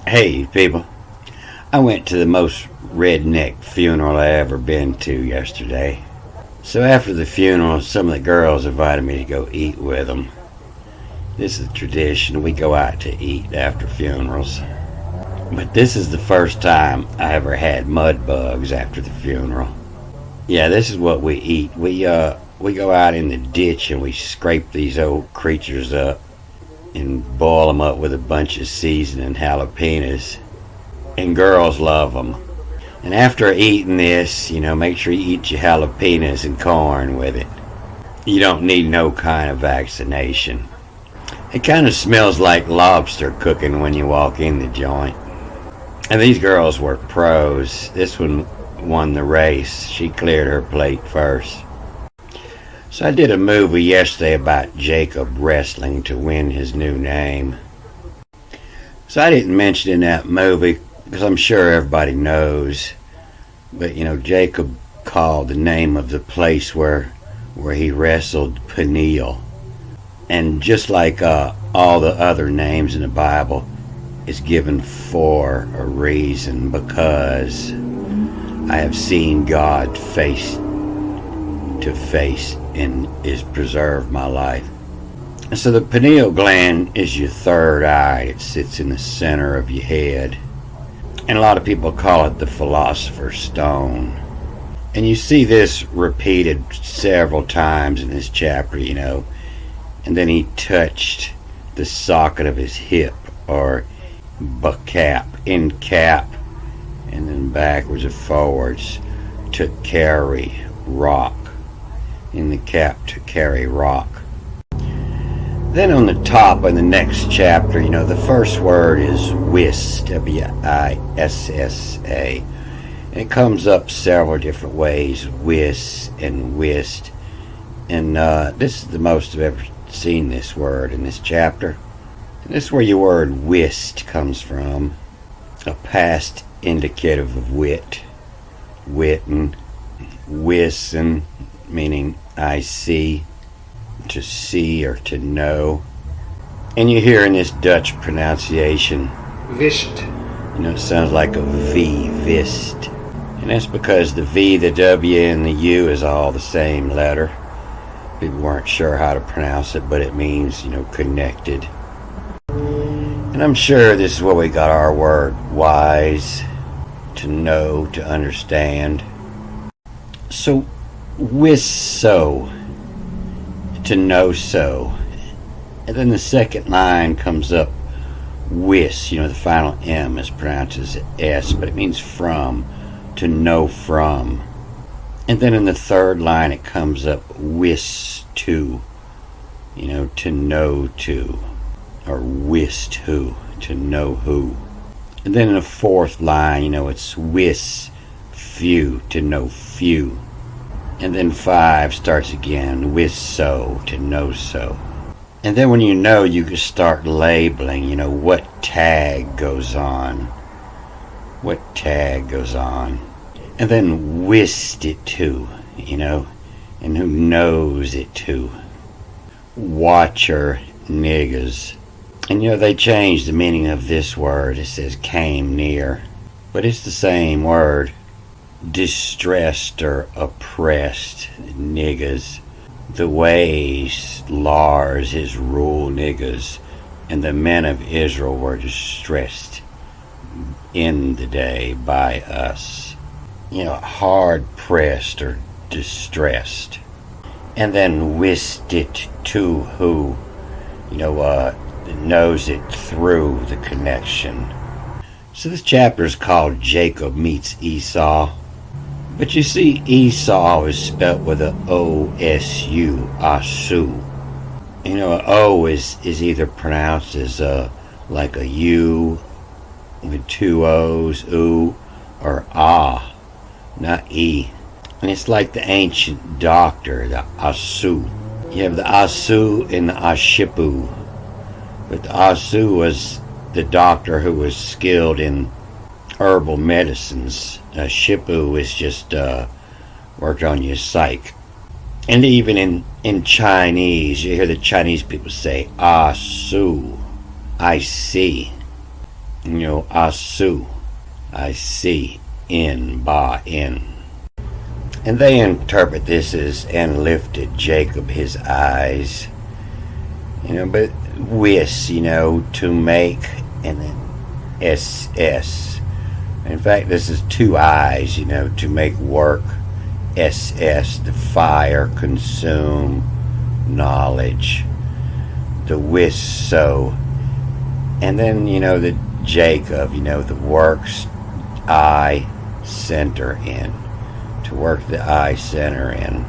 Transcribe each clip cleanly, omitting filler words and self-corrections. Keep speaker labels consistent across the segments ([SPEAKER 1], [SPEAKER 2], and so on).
[SPEAKER 1] Hey, people. I went to the most redneck funeral I ever been to yesterday. So after the funeral, some of the girls invited me to go eat with them. This is a tradition. We go out to eat after funerals. But this is the first time I ever had mud bugs after the funeral. Yeah, this is what we eat. We go out in the ditch and we scrape these old creatures up and boil them up with a bunch of seasoning jalapenos. And girls love them. And after eating this, make sure you eat your jalapenos and corn with it. You don't need no kind of vaccination. It kind of smells like lobster cooking when you walk in the joint. And these girls were pros. This one won the race. She cleared her plate first. So I did a movie yesterday about Jacob wrestling to win his new name. So I didn't mention in that movie because I'm sure everybody knows. But Jacob called the name of the place where he wrestled Peniel. And just like all the other names in the Bible, it's given for a reason, because I have seen God face to face and is preserved my life. And so the pineal gland is your third eye. It sits in the center of your head. And a lot of people call it the philosopher's stone. And you see this repeated several times in this chapter, And then he touched the socket of his hip, or bacap, in cap, and then backwards and forwards to carry rock. In the cap to carry rock. Then on the top in the next chapter, the first word is wissa, W-I-S-S-A. And it comes up several different ways, wis and wist. And this is the most I've ever seen this word in this chapter. And this is where your word wist comes from. A past indicative of wit, witten, wissen, meaning I see, to see or to know. And you hear in this Dutch pronunciation,
[SPEAKER 2] Wist.
[SPEAKER 1] It sounds like a V, vist. And that's because the V, the W, and the U is all the same letter. People weren't sure how to pronounce it, but it means, connected. And I'm sure this is where we got our word wise, to know, to understand. So, wisso, to know so. And then the second line comes up, wis, the final M is pronounced as S, but it means from, to know from. And then in the third line it comes up, wis to, to know to, or wist who, to know who. And then in the fourth line, it's wis, few, to know few. And then 5 starts again, with so, to know so. And then when you can start labeling, what tag goes on. What tag goes on. And then wist it to, and who knows it to. Watcher niggas. And they changed the meaning of this word. It says came near. But it's the same word. Distressed or oppressed niggas, the ways Lars his rule niggas, and the men of Israel were distressed in the day by us, hard pressed or distressed. And then wist it to who, knows it through the connection. So this chapter is called Jacob Meets Esau. But you see, Esau is spelt with a O-S-U, Asu. An O is either pronounced as like a U with 2 O's, U, or Ah, not E. And it's like the ancient doctor, the Asu. You have the Asu and the Ashipu. But the Asu was the doctor who was skilled in herbal medicines. Shipu is just worked on your psyche. And even in Chinese, you hear the Chinese people say, Ah, Su, I see. Asu, I see, in, ba, in. And they interpret this as, and lifted Jacob his eyes. But wis, to make, and then SS. In fact, this is two eyes, to make work. SS, the fire, consume, knowledge. The wis, so. And then, the Jacob, the works, eye, center in. To work the eye center in.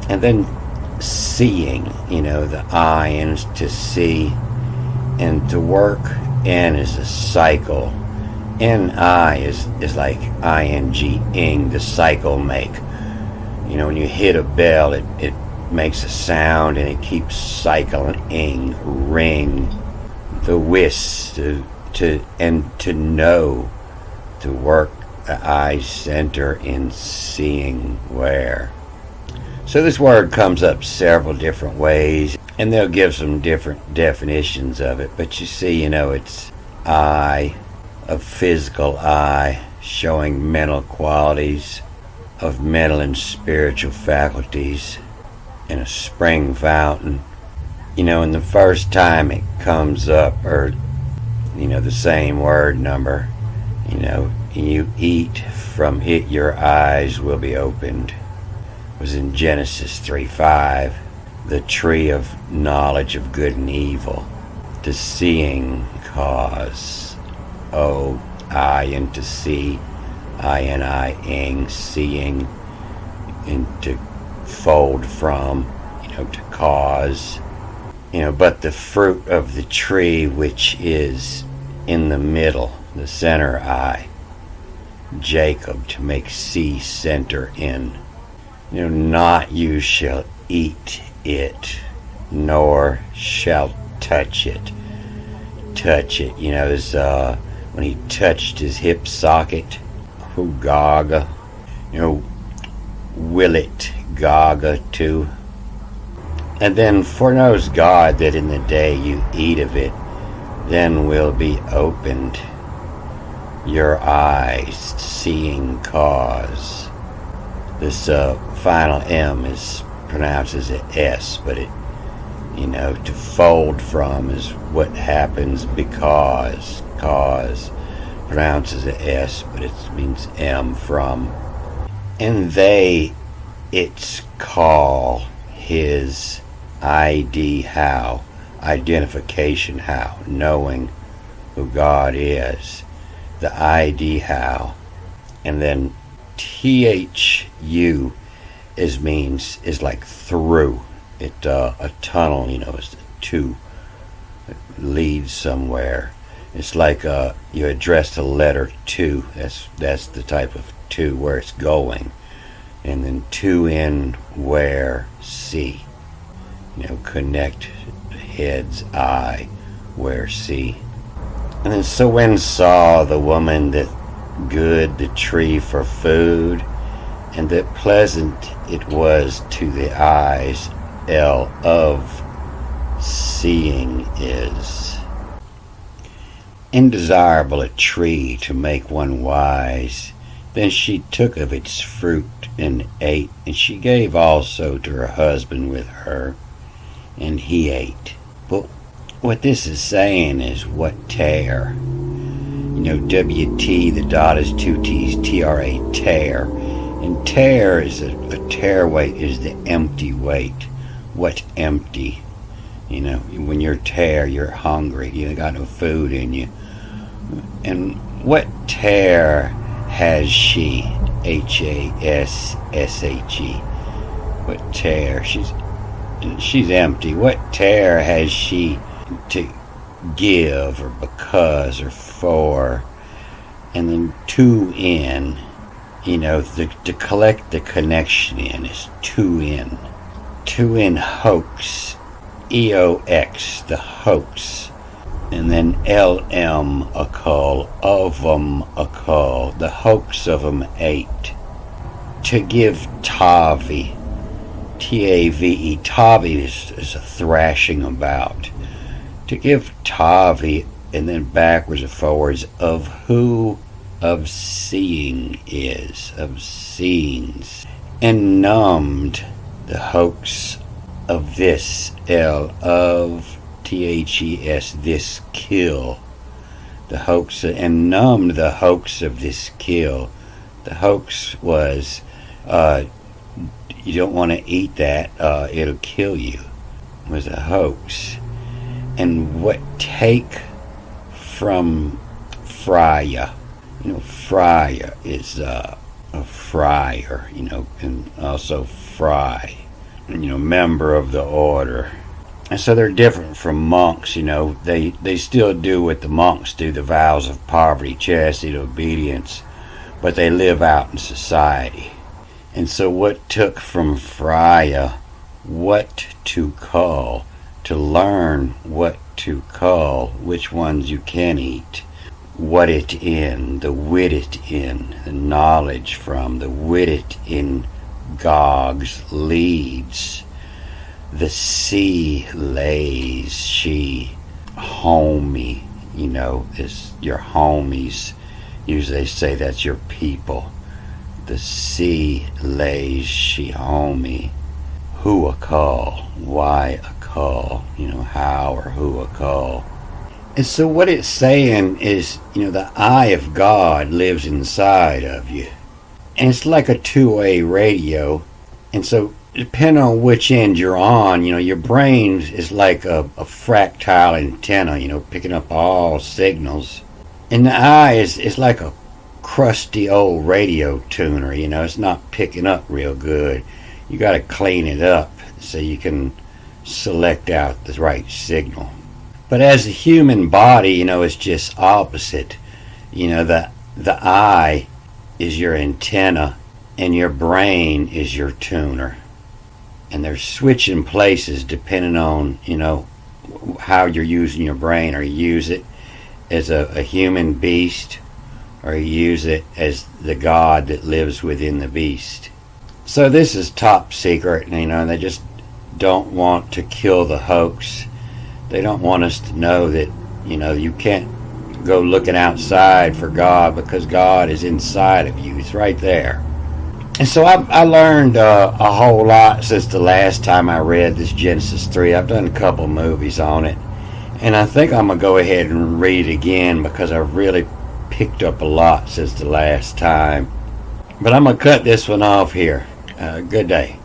[SPEAKER 1] And then seeing, the ions to see. And to work, N is a cycle. N-I is like ing, the cycle make. When you hit a bell, it makes a sound and it keeps cycling, ring. The wis, to know, to work the eye center in seeing where. So this word comes up several different ways, and they'll give some different definitions of it. But you see, it's eye, of physical eye, showing mental qualities, of mental and spiritual faculties, in a spring fountain. And the first time it comes up, or, the same word number, you eat from it, your eyes will be opened. It was in Genesis 3:5, the tree of knowledge of good and evil, the seeing cause. O, I, and to see, I-N-I-ing, seeing, and to fold from, to cause. But the fruit of the tree which is in the middle, the center eye, Jacob, to make see center in. Not you shall eat it, nor shall touch it. Touch it, is when he touched his hip socket, Hugaga, will it Gaga too. And then foreknows God that in the day you eat of it, then will be opened your eyes, seeing cause. This final M is pronounced as an S, but it, to fold from is what happens because. Cause pronounces an S, but it means M, from. And they, its call, his ID, how, identification, how, knowing who God is, the ID, how. And then THU is like through. It a tunnel, is to lead somewhere. It's like you address the letter to. That's the type of to, where it's going. And then to in, where, see. Connect head's eye, where, see. And then so when saw the woman that good the tree for food, and that pleasant it was to the eyes, L of seeing is. Indesirable a tree to make one wise. Then she took of its fruit and ate, and she gave also to her husband with her, and he ate. But what this is saying is what tear. WT, the dot is two T's, TRA, tear. And tear is a tear weight is the empty weight. What empty? When you're tear, you're hungry. You ain't got no food in you. And what tear has she? HASSHE. What tear? She's empty. What tear has she to give, or because, or for? And then to in, to collect the connection in is to in. To in hoax, EOX, the hoax. And then LM, a call, of 'em, a call, the hoax of 'em ate. To give Tavi, Tave, Tavi is a thrashing about. To give Tavi and then backwards and forwards of who of seeing is, of seeings, and numbed the hoax of this, of THES, this kill. The hoax, and numbed the hoax of this kill. The hoax was, you don't want to eat that, it'll kill you, was a hoax. And what take from Freya, Freya is a friar, and also fry, member of the order. And so they're different from monks, they still do what the monks do, the vows of poverty, chastity, obedience, but they live out in society. And so what took from Freya what to call, to learn what to call, which ones you can eat, what it in, the wit it in, the knowledge from, the wit it in Gog's leads. The sea lays, she, homie, is your homies. Usually they say that's your people. The sea lays, she, homie. Who a call? Why a call? How or who a call? And so what it's saying is, the eye of God lives inside of you. And it's like a two-way radio. And so depending on which end you're on, your brain is like a fractile antenna, picking up all signals. And the eye is like a crusty old radio tuner, it's not picking up real good. You got to clean it up so you can select out the right signal. But as a human body, it's just opposite. The eye is your antenna and your brain is your tuner. And they're switching places depending on, how you're using your brain. Or you use it as a human beast, or you use it as the God that lives within the beast. So this is top secret, and they just don't want to kill the hoax. They don't want us to know that, you can't go looking outside for God, because God is inside of you. It's right there. And so I learned a whole lot since the last time I read this Genesis 3. I've done a couple movies on it. And I think I'm going to go ahead and read it again, because I've really picked up a lot since the last time. But I'm going to cut this one off here. Good day.